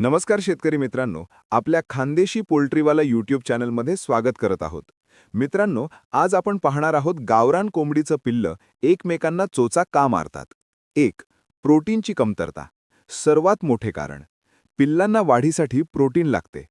नमस्कार शेतकरी मित्रांनो, आपल्या खानदेशी पोल्ट्रीवाला यूट्यूब चॅनलमध्ये स्वागत करत आहोत. मित्रांनो, आज आपण पाहणार आहोत गावरान कोंबडीचं पिल्लं एकमेकांना चोचा का मारतात. 1. प्रोटीनची कमतरता. सर्वात मोठे कारण. पिल्लांना वाढीसाठी प्रोटीन लागते.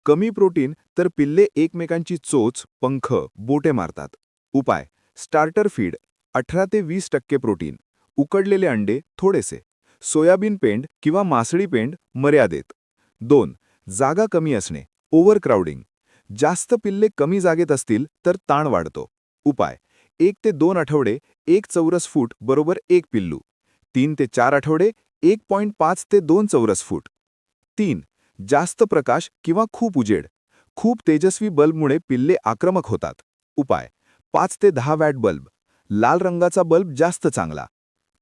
कमी प्रोटीन तर पिल्ले एकमेकांची चोच, पंख, बोटे मारतात. उपाय: स्टार्टर फीड 18 ते 20% प्रोटीन, उकडलेले अंडे थोडेसे, सोयाबीन पेंड किंवा मासळी पेंड मर्यादेत. 2. जागा कमी असणे, ओव्हरक्राउडिंग. जास्त पिल्ले कमी जागेत असतील तर ताण वाढतो. उपाय: 1 ते 2 आठवडे 1 चौरस फूट बरोबर 1 पिल्लू. 3 ते 4 आठवडे 1.5 ते 2 चौरस फूट. 3. जास्त प्रकाश किंवा खूप उजेड. खूप तेजस्वी बल्बमुळे पिल्ले आक्रमक होतात. उपाय: 5 ते 10 वॅट बल्ब. लाल रंगाचा बल्ब जास्त चांगला.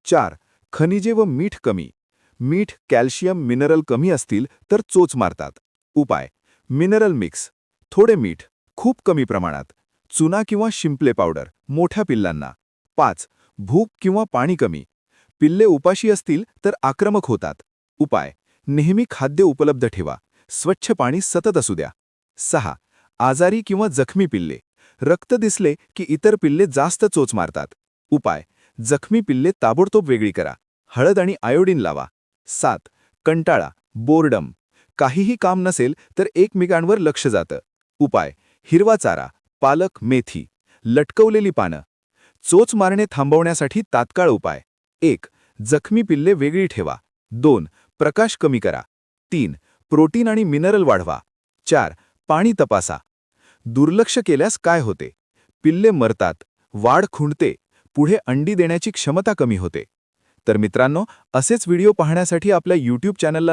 4. खनिजे व मीठ कमी. मीठ, कॅल्शियम, मिनरल कमी असतील तर चोच मारतात. उपाय: मिनरल मिक्स. थोडे मीठ, खूप कमी प्रमाणात. चुना किंवा शिंपले पावडर मोठ्या पिल्लांना. 5. भूक किंवा पाणी कमी. पिल्ले उपाशी असतील तर आक्रमक होतात. उपाय: नेहमी खाद्य उपलब्ध ठेवा. स्वच्छ पाणी सतत असू द्या. 6. आजारी किंवा जखमी पिल्ले. रक्त दिसले की इतर पिल्ले जास्त चोच मारतात. उपाय: जखमी पिल्ले ताबडतोब वेगळी करा. हळद आणि आयोडीन लावा. 7. कंटाळा, बोर्डम. काहीही काम नसेल तर एकमेकांवर लक्ष जातं. उपाय: हिरवा चारा, पालक, मेथी, लटकवलेली पानं. चोच मारणे थांबवण्यासाठी तात्काळ उपाय: 1. जखमी पिल्ले वेगळी ठेवा. 2. प्रकाश कमी करा. 3. प्रोटीन आणि मिनरल वाढवा. 4. पाणी तपासा. दुर्लक्ष केल्यास काय होते? पिल्ले मरतात, वाढ खुंटते, पुढे अंडी देण्याची क्षमता कमी होते. तर मित्रांनो, असेच व्हिडिओ पाहण्यासाठी आपल्या यूट्यूब चॅनलला